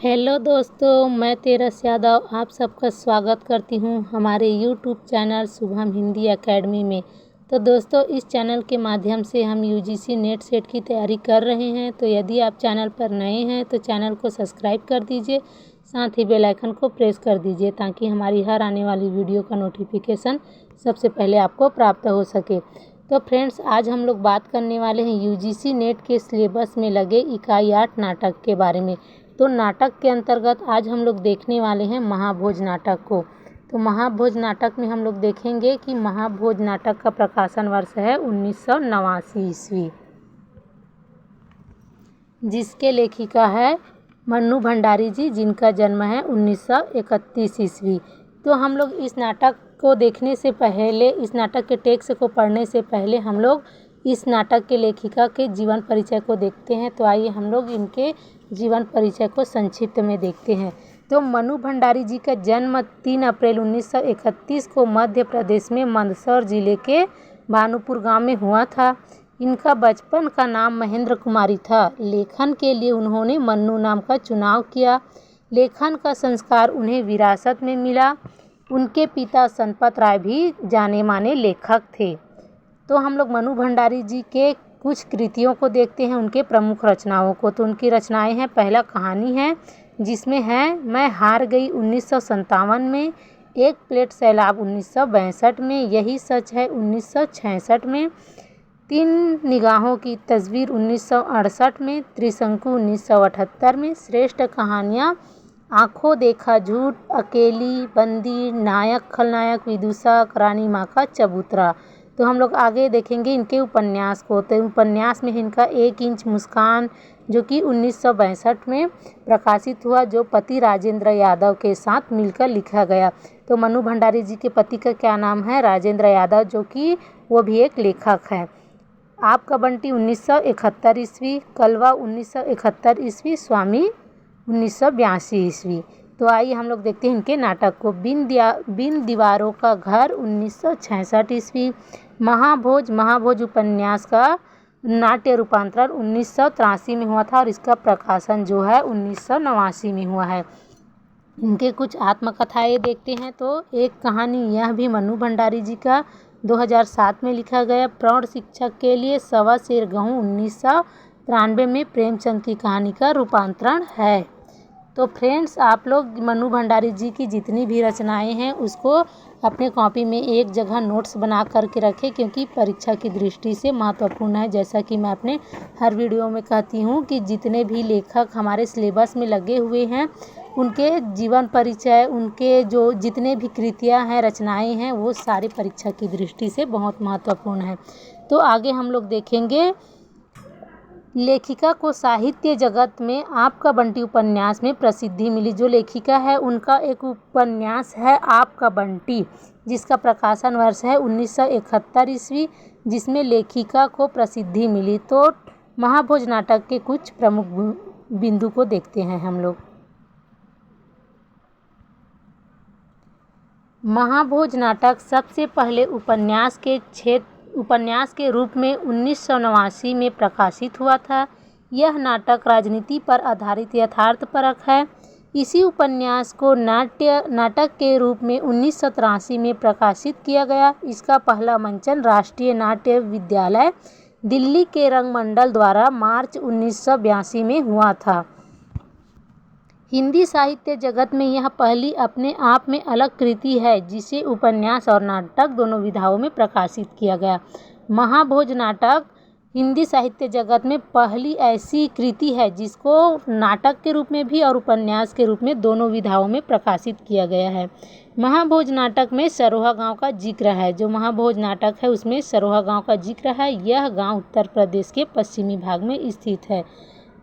Hello दोस्तों, मैं तेरस यादव आप सबका स्वागत करती हूँ हमारे YouTube channel Shubham Hindi academy में। तो दोस्तों, इस चैनल के माध्यम से हम यूजीसी नेट सेट की तैयारी कर रहे हैं। तो यदि आप चैनल पर नए हैं तो चैनल को सब्सक्राइब कर दीजिए, साथ ही बेल आइकन को प्रेस कर दीजिए ताकि हमारी हर आने वाली वीडियो का नोटिफिकेशन सबसे पहले आपको प्राप्त हो सके। तो फ्रेंड्स, आज हम लोग बात करने वाले हैं यूजीसी नेट के सिलेबस में लगे इकाई 8 नाटक के बारे में। तो नाटक के अंतर्गत आज हम लोग देखने वाले हैं महाभोज नाटक को। तो महाभोज नाटक में हम लोग देखेंगे कि महाभोज नाटक का प्रकाशन वर्ष है 1989 ईस्वी, जिसके लेखिका है मन्नू भंडारी जी, जिनका जन्म है 1931 ईस्वी। तो हम लोग इस नाटक को देखने से पहले, इस नाटक के टेक्स्ट को पढ़ने से पहले हम लोग इस नाटक के लेखिका के जीवन परिचय को देखते हैं। तो आइए हम लोग इनके जीवन परिचय को संक्षिप्त में देखते हैं। तो मन्नू भंडारी जी का जन्म 3 अप्रैल 1931 को मध्य प्रदेश में मंदसौर जिले के भानुपुर गांव में हुआ था। इनका बचपन का नाम महेंद्र कुमारी था। लेखन के लिए उन्होंने मन्नू नाम का चुनाव किया। लेखन का संस्कार उन्हें विरासत में मिला। उनके पिता सनपत राय भी जाने माने लेखक थे। तो हम लोग मन्नू भंडारी जी के कुछ कृतियों को देखते हैं, उनके प्रमुख रचनाओं को। तो उनकी रचनाएं हैं, पहला कहानी है जिसमें है मैं हार गई 1957 में, एक प्लेट सैलाब 1962 में, यही सच है 1966 में, 3 निगाहों की तस्वीर 1968 में, त्रिशंकु 1978 में, श्रेष्ठ कहानियाँ आँखों देखा झूठ, अकेली, बंदी, नायक खलनायक, विदूषक, रानी माँ का चबूतरा। तो हम लोग आगे देखेंगे इनके उपन्यास को। तो उपन्यास में इनका 1 इंच मुस्कान, जो कि 1962 में प्रकाशित हुआ, जो पति राजेंद्र यादव के साथ मिलकर लिखा गया। तो मन्नू भंडारी जी के पति का क्या नाम है? राजेंद्र यादव, जो कि वो भी एक लेखक है। आपका बंटी 1971 ईस्वी, कलवा 1971 ईस्वी, स्वामी 1982 ईस्वी। तो आइए हम लोग देखते हैं इनके नाटक को। बिन दीवारों का घर 1966 ईस्वी, महाभोज उपन्यास का नाट्य रूपांतरण 1983 में हुआ था और इसका प्रकाशन जो है 1989 में हुआ है। इनके कुछ आत्मकथाएं देखते हैं। तो एक कहानी यह भी मन्नू भंडारी जी का 2007 में लिखा गया, प्रौढ़ शिक्षक के लिए सवा सेर गेहूँ 1993 में प्रेमचंद की कहानी का रूपांतरण है। तो फ्रेंड्स, आप लोग मन्नू भंडारी जी की जितनी भी रचनाएं हैं उसको अपने कॉपी में एक जगह नोट्स बना करके रखें, क्योंकि परीक्षा की दृष्टि से महत्वपूर्ण है। जैसा कि मैं अपने हर वीडियो में कहती हूँ कि जितने भी लेखक हमारे सिलेबस में लगे हुए हैं उनके जीवन परिचय, उनके जो जितने भी कृतियाँ हैं, रचनाएँ हैं, वो सारे परीक्षा की दृष्टि से बहुत महत्वपूर्ण है। तो आगे हम लोग देखेंगे लेखिका को साहित्य जगत में आपका बंटी उपन्यास में प्रसिद्धि मिली। जो लेखिका है उनका एक उपन्यास है आपका बंटी, जिसका प्रकाशन वर्ष है 1971 ईस्वी, जिसमें लेखिका को प्रसिद्धि मिली। तो महाभोज नाटक के कुछ प्रमुख बिंदु को देखते हैं हम लोग। महाभोज नाटक सबसे पहले उपन्यास के रूप में 1989 में प्रकाशित हुआ था। यह नाटक राजनीति पर आधारित यथार्थपरक है। इसी उपन्यास को नाटक के रूप में 1983 में प्रकाशित किया गया। इसका पहला मंचन राष्ट्रीय नाट्य विद्यालय दिल्ली के रंगमंडल द्वारा मार्च 1982 में हुआ था। हिंदी साहित्य जगत में यह पहली अपने आप में अलग कृति है जिसे उपन्यास और नाटक दोनों विधाओं में प्रकाशित किया गया। महाभोज नाटक हिंदी साहित्य जगत में पहली ऐसी कृति है जिसको नाटक के रूप में भी और उपन्यास के रूप में दोनों विधाओं में प्रकाशित किया गया है। महाभोज नाटक में सरोहा गांव का जिक्र है। जो महाभोज नाटक है उसमें सरोहा गांव का जिक्र है। यह गांव उत्तर प्रदेश के पश्चिमी भाग में स्थित है।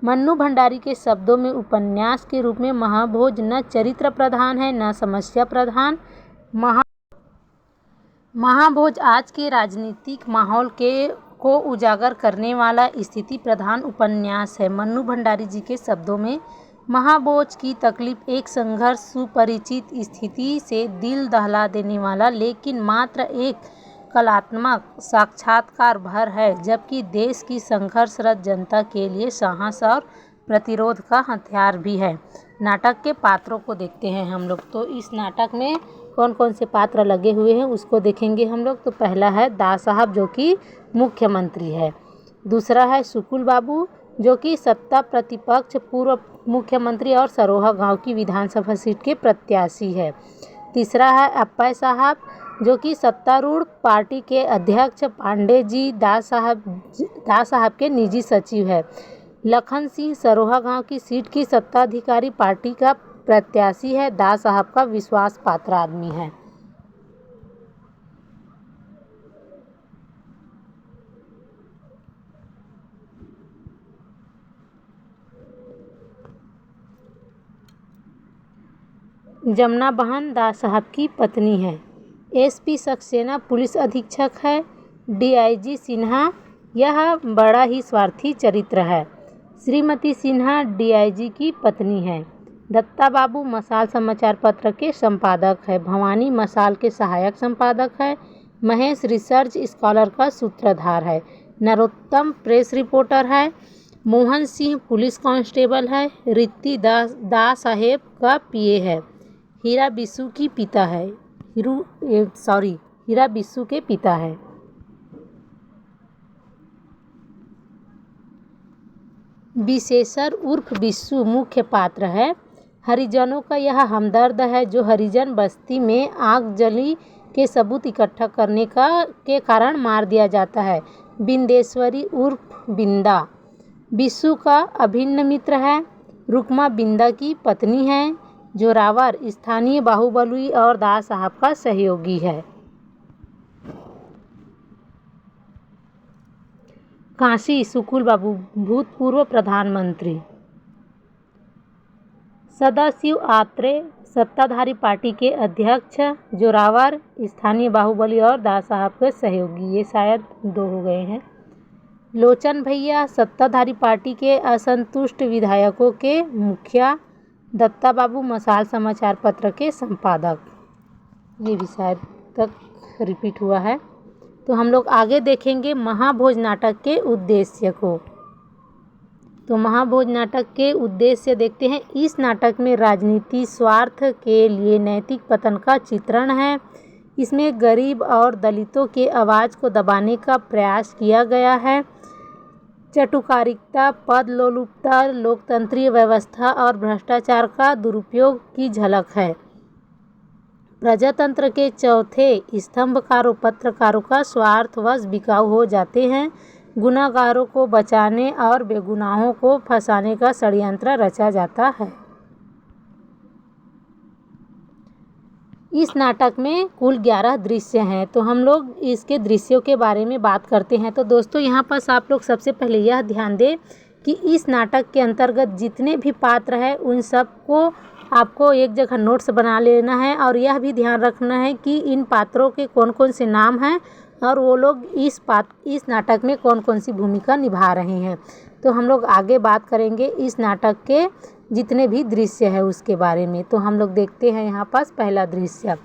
मन्नू भंडारी के शब्दों में उपन्यास के रूप में महाभोज न चरित्र प्रधान है न समस्या प्रधान। महाभोज आज के राजनीतिक माहौल को उजागर करने वाला स्थिति प्रधान उपन्यास है। मन्नू भंडारी जी के शब्दों में महाभोज की तकलीफ एक संघर्ष सुपरिचित स्थिति से दिल दहला देने वाला लेकिन मात्र एक कलात्मक साक्षात्कार भर है, जबकि देश की संघर्षरत जनता के लिए साहस और प्रतिरोध का हथियार भी है। नाटक के पात्रों को देखते हैं हम लोग। तो इस नाटक में कौन कौन से पात्र लगे हुए हैं उसको देखेंगे हम लोग। तो पहला है दास साहब जो कि मुख्यमंत्री है। दूसरा है सुकुल बाबू जो कि सत्ता प्रतिपक्ष पूर्व मुख्यमंत्री और सरोहा गांव की विधानसभा सीट के प्रत्याशी है। तीसरा है अप्पय साहब जो कि सत्तारूढ़ पार्टी के अध्यक्ष पांडे जी दास साहब के निजी सचिव है। लखन सिंह सरोहा गांव की सीट की सत्ताधिकारी पार्टी का प्रत्याशी है। दास साहब का विश्वास पात्र आदमी है। जमुना बहन दास साहब की पत्नी है। एसपी सक्सेना पुलिस अधीक्षक है। डीआईजी सिन्हा यह बड़ा ही स्वार्थी चरित्र है। श्रीमती सिन्हा डीआईजी की पत्नी है। दत्ता बाबू मसाल समाचार पत्र के संपादक है। भवानी मसाल के सहायक संपादक है। महेश रिसर्च स्कॉलर का सूत्रधार है। नरोत्तम प्रेस रिपोर्टर है। मोहन सिंह पुलिस कांस्टेबल है। रित्ती दास साहेब का पीए है। हीरा बिस्सू की पिता है। हीरा बिस्सू के पिता है। विशेषर उर्फ बिस्सू मुख्य पात्र है। हरिजनों का यह हमदर्द है जो हरिजन बस्ती में आगजनी के सबूत इकट्ठा करने के कारण मार दिया जाता है। बिंदेश्वरी उर्फ बिंदा बिस्सू का अभिन्न मित्र है। रुकमा बिंदा की पत्नी है। जोरावर स्थानीय बाहुबली और दास साहब का सहयोगी है। काशी सुकुल बाबू भूतपूर्व प्रधानमंत्री। सदाशिव आत्रे सत्ताधारी पार्टी के अध्यक्ष। जोरावर स्थानीय बाहुबली और दास साहब के सहयोगी। ये शायद 2 हो गए हैं। लोचन भैया सत्ताधारी पार्टी के असंतुष्ट विधायकों के मुखिया। दत्ता बाबू मसाल समाचार पत्र के संपादक। ये भी शायद तक रिपीट हुआ है। तो हम लोग आगे देखेंगे महाभोज नाटक के उद्देश्य को। तो महाभोज नाटक के उद्देश्य देखते हैं। इस नाटक में राजनीति स्वार्थ के लिए नैतिक पतन का चित्रण है। इसमें गरीब और दलितों के आवाज़ को दबाने का प्रयास किया गया है। चटुकारिता पद लोलुपता लोकतंत्रीय व्यवस्था और भ्रष्टाचार का दुरुपयोग की झलक है। प्रजातंत्र के चौथे स्तंभकारों पत्रकारों का स्वार्थवश बिकाऊ हो जाते हैं। गुनाहगारों को बचाने और बेगुनाहों को फंसाने का षड्यंत्र रचा जाता है। इस नाटक में कुल 11 दृश्य हैं। तो हम लोग इसके दृश्यों के बारे में बात करते हैं। तो दोस्तों यहाँ पर आप लोग सबसे पहले यह ध्यान दें कि इस नाटक के अंतर्गत जितने भी पात्र हैं उन सबको आपको एक जगह नोट्स बना लेना है और यह भी ध्यान रखना है कि इन पात्रों के कौन कौन से नाम हैं और वो लोग इस नाटक में कौन कौन सी भूमिका निभा रहे हैं। तो हम लोग आगे बात करेंगे इस नाटक के जितने भी दृश्य है उसके बारे में। तो हम लोग देखते हैं यहाँ पास पहला दृश्य।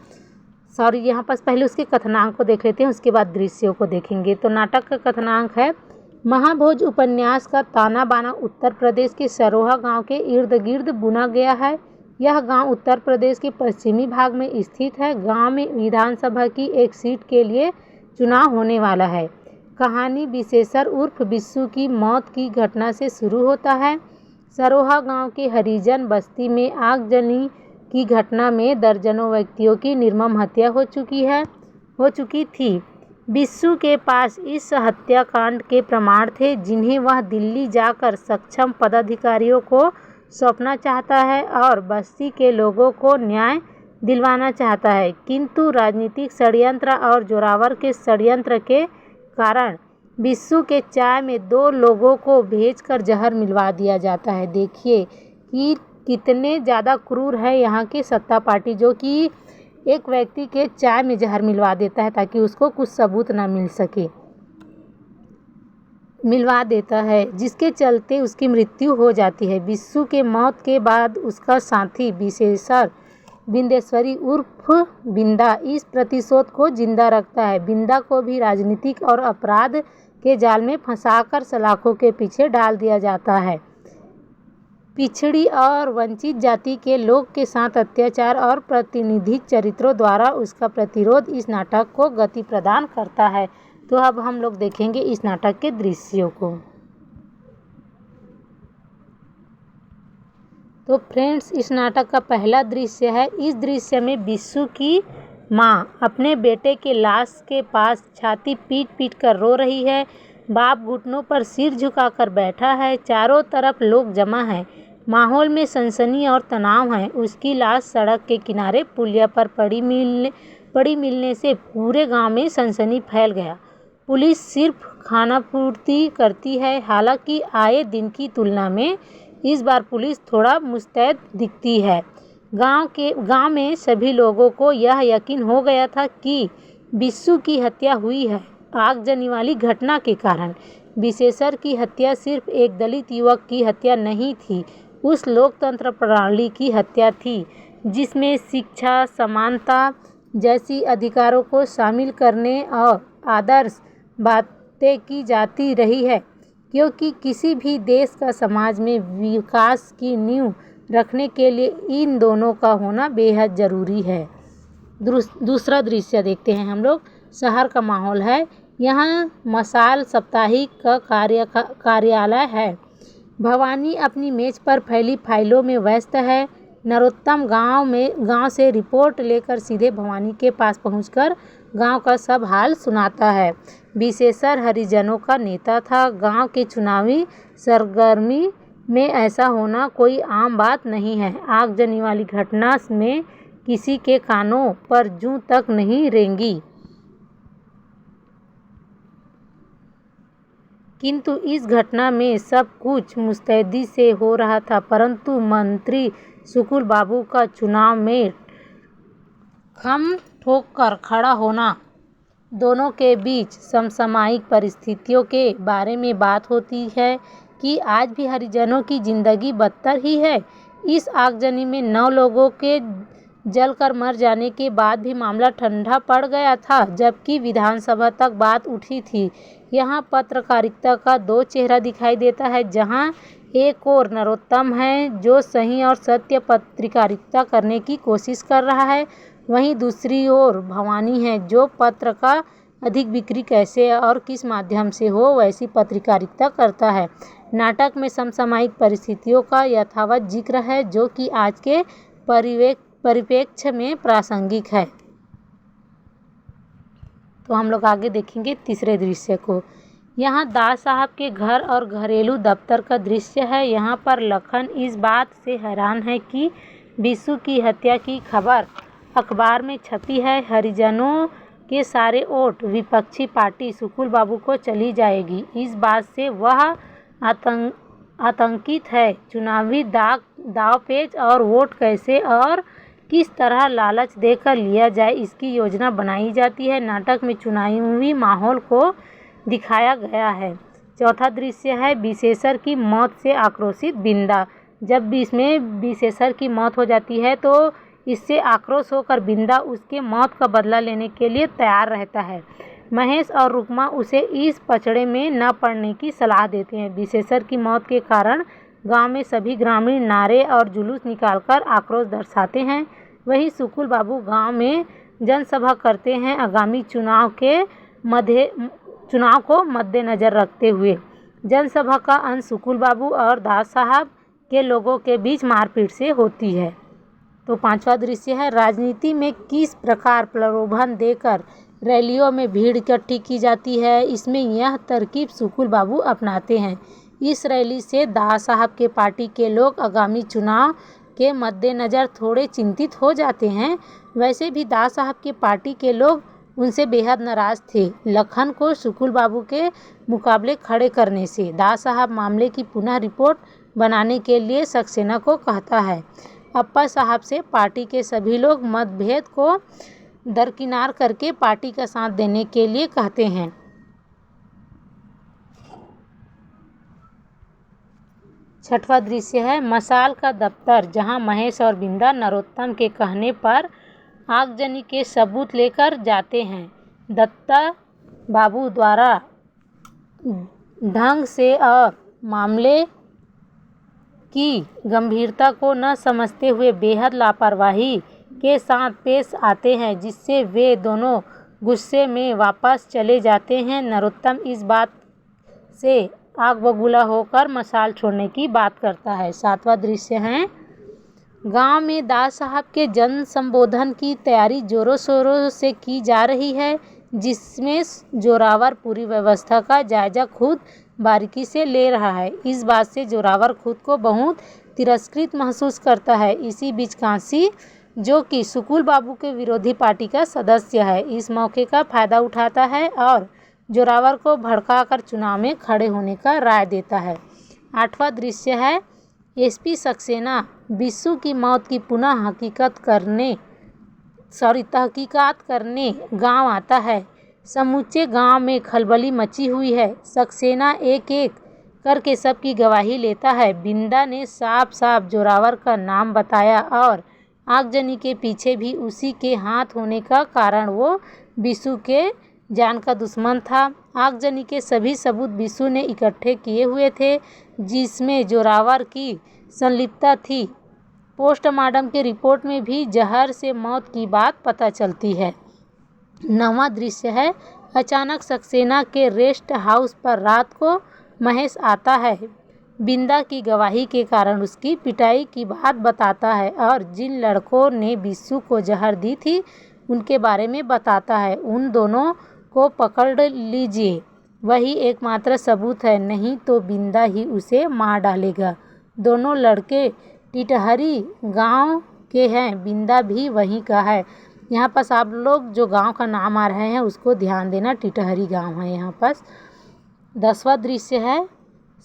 यहाँ पास पहले उसके कथनांक को देख लेते हैं, उसके बाद दृश्यों को देखेंगे। तो नाटक का कथनांक है, महाभोज उपन्यास का ताना बाना उत्तर प्रदेश के सरोहा गांव के इर्द गिर्द बुना गया है। यह गांव उत्तर प्रदेश के पश्चिमी भाग में स्थित है। गांव में विधानसभा की एक सीट के लिए चुनाव होने वाला है। कहानी विशेषर उर्फ बिस्सू की मौत की घटना से शुरू होता है। सरोहा गांव के हरिजन बस्ती में आगजनी की घटना में दर्जनों व्यक्तियों की निर्मम हत्या हो चुकी थी। बिस्सू के पास इस हत्याकांड के प्रमाण थे जिन्हें वह दिल्ली जाकर सक्षम पदाधिकारियों को सौंपना चाहता है और बस्ती के लोगों को न्याय दिलवाना चाहता है, किंतु राजनीतिक षड्यंत्र और जोरावर के षड्यंत्र के कारण बिस्सू के चाय में 2 लोगों को भेजकर जहर मिलवा दिया जाता है। देखिए कि कितने ज़्यादा क्रूर है यहाँ के सत्ता पार्टी, जो कि एक व्यक्ति के चाय में जहर मिलवा देता है ताकि उसको कुछ सबूत ना मिल सके, मिलवा देता है, जिसके चलते उसकी मृत्यु हो जाती है। बिस्सू के मौत के बाद उसका साथी विशेषर बिंदेश्वरी उर्फ बिंदा इस प्रतिशोध को जिंदा रखता है। बिंदा को भी राजनीतिक और अपराध के जाल में फंसाकर सलाखों के पीछे डाल दिया जाता है। पिछड़ी और वंचित जाति के लोग के साथ अत्याचार और प्रातिनिधिक चरित्रों द्वारा उसका प्रतिरोध इस नाटक को गति प्रदान करता है। तो अब हम लोग देखेंगे इस नाटक के दृश्यों को। तो फ्रेंड्स, इस नाटक का पहला दृश्य है। इस दृश्य में बिस्सू की माँ अपने बेटे के लाश के पास छाती पीट पीट कर रो रही है। बाप घुटनों पर सिर झुकाकर बैठा है। चारों तरफ लोग जमा हैं। माहौल में सनसनी और तनाव है। उसकी लाश सड़क के किनारे पुलिया पर पड़ी मिलने से पूरे गांव में सनसनी फैल गया। पुलिस सिर्फ खानापूर्ति करती है। हालांकि आए दिन की तुलना में इस बार पुलिस थोड़ा मुस्तैद दिखती है। गांव में सभी लोगों को यह यकीन हो गया था कि बिस्सू की हत्या हुई है, आगजनी वाली घटना के कारण। विशेषर की हत्या सिर्फ एक दलित युवक की हत्या नहीं थी, उस लोकतंत्र प्रणाली की हत्या थी जिसमें शिक्षा, समानता जैसी अधिकारों को शामिल करने और आदर्श बातें की जाती रही है, क्योंकि किसी भी देश का समाज में विकास की नींव रखने के लिए इन दोनों का होना बेहद ज़रूरी है। दूसरा दृश्य देखते हैं हम लोग। शहर का माहौल है। यहाँ मशाल साप्ताहिक का कार्यालय है। भवानी अपनी मेज पर फैली फाइलों में व्यस्त है। नरोत्तम गांव से रिपोर्ट लेकर सीधे भवानी के पास पहुंचकर गांव का सब हाल सुनाता है। विशेषर हरिजनों का नेता था। गांव के चुनावी सरगर्मी में ऐसा होना कोई आम बात नहीं है। आगजनी वाली घटना में किसी के कानों पर जूं तक नहीं रेंगी। किंतु इस घटना में सब कुछ मुस्तैदी से हो रहा था। परंतु मंत्री सुकुल बाबू का चुनाव में खम ठोक कर खड़ा होना, दोनों के बीच समसामयिक परिस्थितियों के बारे में बात होती है कि आज भी हरिजनों की जिंदगी बदतर ही है। इस आगजनी में 9 लोगों के जलकर मर जाने के बाद भी मामला ठंडा पड़ गया था, जबकि विधानसभा तक बात उठी थी। यहाँ पत्रकारिता का 2 चेहरा दिखाई देता है। जहाँ एक और नरोत्तम है जो सही और सत्य पत्रकारिता करने की कोशिश कर रहा है, वहीं दूसरी ओर भवानी है जो पत्र का अधिक बिक्री कैसे और किस माध्यम से हो वैसी पत्रकारिता करता है। नाटक में समसामयिक परिस्थितियों का यथावत जिक्र है जो कि आज के परिप्रेक्ष्य में प्रासंगिक है। तो हम लोग आगे देखेंगे तीसरे दृश्य को। यहाँ दास साहब के घर और घरेलू दफ्तर का दृश्य है। यहाँ पर लखन इस बात से हैरान है कि बिस्सू की हत्या की खबर अखबार में छपी है। हरिजनों के सारे वोट विपक्षी पार्टी सुकुल बाबू को चली जाएगी, इस बात से वह आतंकित है। चुनावी दावपेच और वोट कैसे और किस तरह लालच देकर लिया जाए, इसकी योजना बनाई जाती है। नाटक में चुनावी माहौल को दिखाया गया है। चौथा दृश्य है विशेषर की मौत से आक्रोशित बिंदा। जब भी इसमें विशेषर की मौत हो जाती है तो इससे आक्रोश होकर बिंदा उसके मौत का बदला लेने के लिए तैयार रहता है। महेश और रुक्मा उसे इस पचड़े में न पड़ने की सलाह देते हैं। विशेषर की मौत के कारण गांव में सभी ग्रामीण नारे और जुलूस निकालकर आक्रोश दर्शाते हैं। वहीं सुकुल बाबू गांव में जनसभा करते हैं। आगामी चुनाव को मद्देनजर रखते हुए जनसभा का अंत सुकुल बाबू और दास साहब के लोगों के बीच मारपीट से होती है। तो पांचवा दृश्य है राजनीति में किस प्रकार प्रलोभन देकर रैलियों में भीड़ इकट्ठी की जाती है। इसमें यह तरकीब सुकुल बाबू अपनाते हैं। इस रैली से दास साहब के पार्टी के लोग आगामी चुनाव के मद्देनज़र थोड़े चिंतित हो जाते हैं। वैसे भी दास साहब के पार्टी के लोग उनसे बेहद नाराज थे। लखन को सुकुल बाबू के मुकाबले खड़े करने से दास साहब मामले की पुनः रिपोर्ट बनाने के लिए सक्सेना को कहता है। अप्पा साहब से पार्टी के सभी लोग मतभेद को दरकिनार करके पार्टी का साथ देने के लिए कहते हैं। छठवां दृश्य है मशाल का दफ्तर, जहां महेश और बिंदा नरोत्तम के कहने पर आगजनी के सबूत लेकर जाते हैं। दत्ता बाबू द्वारा ढंग से और मामले की गंभीरता को न समझते हुए बेहद लापरवाही के साथ पेश आते हैं, जिससे वे दोनों गुस्से में वापस चले जाते हैं। नरोत्तम इस बात से आग बबूला होकर मशाल छोड़ने की बात करता है। 7वां दृश्य है, गांव में दास साहब के जन संबोधन की तैयारी जोरों शोरों से की जा रही है, जिसमें जोरावर पूरी व्यवस्था का जायजा खुद बारीकी से ले रहा है। इस बात से जोरावर खुद को बहुत तिरस्कृत महसूस करता है। इसी बीच काशी, जो कि सुकुल बाबू के विरोधी पार्टी का सदस्य है, इस मौके का फायदा उठाता है और जोरावर को भड़काकर चुनाव में खड़े होने का राय देता है। 8वां दृश्य है, एसपी सक्सेना बिस्सू की मौत की पुनः तहकीकात करने गांव आता है। समूचे गांव में खलबली मची हुई है। सक्सेना एक एक करके सबकी गवाही लेता है। बिंदा ने साफ साफ जोरावर का नाम बताया और आगजनी के पीछे भी उसी के हाथ होने का कारण वो बिस्सू के जान का दुश्मन था। आगजनी के सभी सबूत बिस्सू ने इकट्ठे किए हुए थे, जिसमें जोरावर की संलिप्तता थी। पोस्टमार्टम के रिपोर्ट में भी जहर से मौत की बात पता चलती है। 9वां दृश्य है, अचानक सक्सेना के रेस्ट हाउस पर रात को महेश आता है। बिंदा की गवाही के कारण उसकी पिटाई की बात बताता है और जिन लड़कों ने बिस्सू को जहर दी थी उनके बारे में बताता है। उन दोनों को पकड़ लीजिए, वही एकमात्र सबूत है, नहीं तो बिंदा ही उसे मार डालेगा। दोनों लड़के टिटहरी गांव के हैं, बिंदा भी वहीं का है। यहाँ पास आप लोग जो गांव का नाम आ रहे हैं उसको ध्यान देना, टिटहरी गांव है यहाँ पास। 10वां दृश्य है,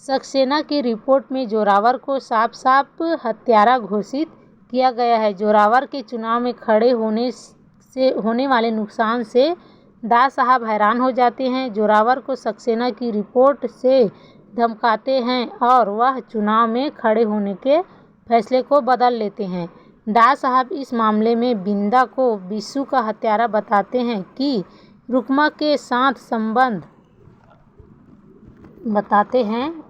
सक्सेना की रिपोर्ट में जोरावर को साफ साफ हत्यारा घोषित किया गया है। जोरावर के चुनाव में खड़े होने वाले नुकसान से दास साहब हैरान हो जाते हैं। जोरावर को सक्सेना की रिपोर्ट से धमकाते हैं और वह चुनाव में खड़े होने के फैसले को बदल लेते हैं। दास साहब इस मामले में बिंदा को बिस्सू का हत्यारा बताते हैं कि रुकमा के साथ संबंध बताते हैं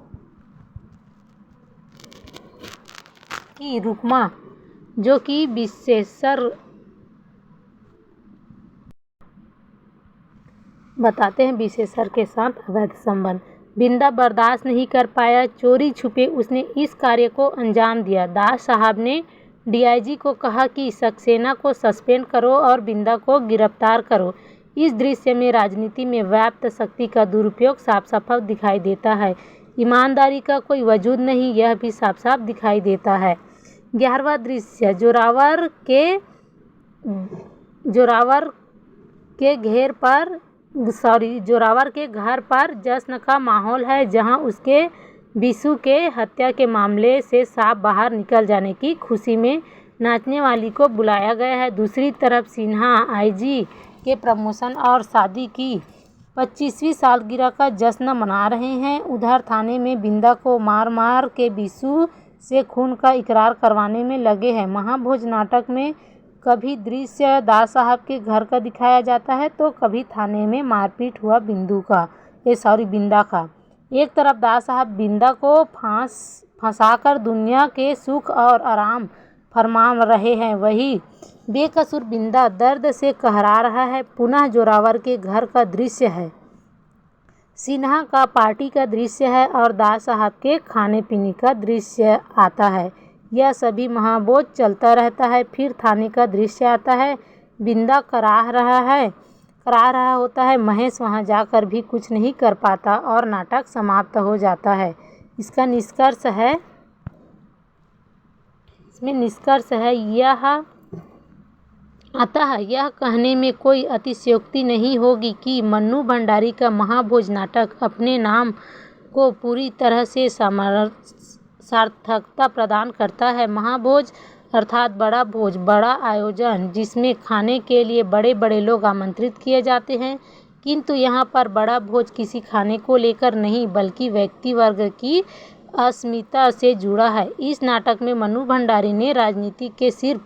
कि रुकमा, जो कि विशेषर के साथ अवैध संबंध। बिंदा बर्दाश्त नहीं कर पाया, चोरी छुपे उसने इस कार्य को अंजाम दिया। दास साहब ने डीआईजी को कहा कि सक्सेना को सस्पेंड करो और बिंदा को गिरफ्तार करो। इस दृश्य में राजनीति में व्याप्त शक्ति का दुरुपयोग साफ साफ दिखाई देता है। ईमानदारी का कोई वजूद नहीं, यह भी साफ साफ दिखाई देता है। 11वां दृश्य, जोरावर के घर पर जश्न का माहौल है, जहां उसके बिस्सू के हत्या के मामले से साफ बाहर निकल जाने की खुशी में नाचने वाली को बुलाया गया है। दूसरी तरफ सिन्हा आईजी के प्रमोशन और शादी की 25वीं सालगिरह का जश्न मना रहे हैं। उधर थाने में बिंदा को मार मार के बिस्सू से खून का इकरार करवाने में लगे हैं। महाभोज नाटक में कभी दृश्य दास साहब के घर का दिखाया जाता है तो कभी थाने में मारपीट हुआ बिंदा का। एक तरफ दास साहब बिंदा को फंसाकर दुनिया के सुख और आराम फरमा रहे हैं, वही बेकसूर बिंदा दर्द से कहरा रहा है। पुनः जोरावर के घर का दृश्य है, सिन्हा का पार्टी का दृश्य है और दास साहब के खाने पीने का दृश्य आता है। यह सभी महाभोज चलता रहता है। फिर थाने का दृश्य आता है। बिंदा कराह रहा होता है। महेश वहां जाकर भी कुछ नहीं कर पाता और नाटक समाप्त हो जाता है। इसमें निष्कर्ष है यह कहने में कोई अतिशयोक्ति नहीं होगी कि मन्नू भंडारी का महाभोज नाटक अपने नाम को पूरी तरह से सार्थकता प्रदान करता है। महाभोज अर्थात बड़ा भोज, बड़ा आयोजन, जिसमें खाने के लिए बड़े बड़े लोग आमंत्रित किए जाते हैं। किंतु यहाँ पर बड़ा भोज किसी खाने को लेकर नहीं, बल्कि व्यक्ति वर्ग की अस्मिता से जुड़ा है। इस नाटक में मन्नू भंडारी ने राजनीति के सिर्फ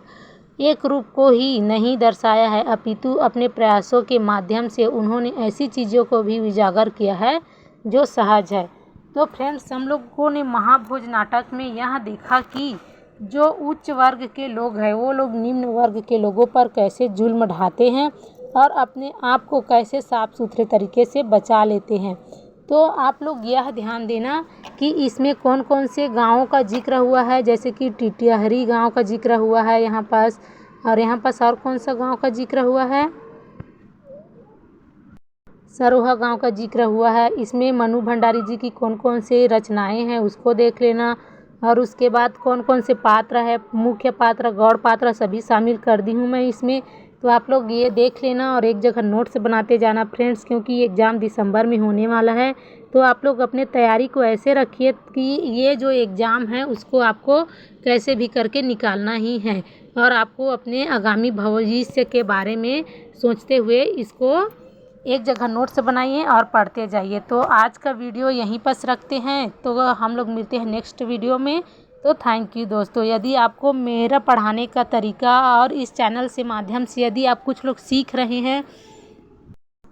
एक रूप को ही नहीं दर्शाया है, अपितु अपने प्रयासों के माध्यम से उन्होंने ऐसी चीज़ों को भी उजागर किया है जो सहज है। तो फ्रेंड्स, हम लोगों ने महाभोज नाटक में यह देखा कि जो उच्च वर्ग के लोग हैं वो लोग निम्न वर्ग के लोगों पर कैसे जुल्म ढाते हैं और अपने आप को कैसे साफ सुथरे तरीके से बचा लेते हैं। तो आप लोग यह ध्यान देना कि इसमें कौन कौन से गाँवों का जिक्र हुआ है, जैसे कि टिटिहरी गाँव का जिक्र हुआ है यहाँ पास, और यहाँ पास और कौन सा गाँव का जिक्र हुआ है, सरोहा गांव का जिक्र हुआ है। इसमें मनु भंडारी जी की कौन कौन से रचनाएं हैं उसको देख लेना, और उसके बाद कौन कौन से पात्र है, मुख्य पात्र, गौड़ पात्र सभी शामिल कर दी हूँ मैं इसमें। तो आप लोग ये देख लेना और एक जगह नोट्स बनाते जाना फ्रेंड्स, क्योंकि एग्ज़ाम दिसंबर में होने वाला है। तो आप लोग अपने तैयारी को ऐसे रखिए कि ये जो एग्ज़ाम है उसको आपको कैसे भी करके निकालना ही है, और आपको अपने आगामी भविष्य के बारे में सोचते हुए इसको एक जगह नोट्स बनाइए और पढ़ते जाइए। तो आज का वीडियो यहीं पर रखते हैं, तो हम लोग मिलते हैं नेक्स्ट वीडियो में। तो थैंक यू दोस्तों। यदि आपको मेरा पढ़ाने का तरीका और इस चैनल से माध्यम से यदि आप कुछ लोग सीख रहे हैं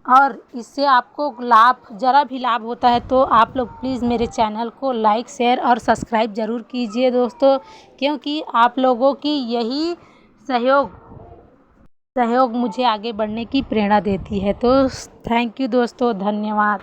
और इससे आपको लाभ, ज़रा भी लाभ होता है, तो आप लोग प्लीज़ मेरे चैनल को लाइक, शेयर और सब्सक्राइब ज़रूर कीजिए दोस्तों, क्योंकि आप लोगों की यही सहयोग मुझे आगे बढ़ने की प्रेरणा देती है। तो थैंक यू दोस्तों, धन्यवाद।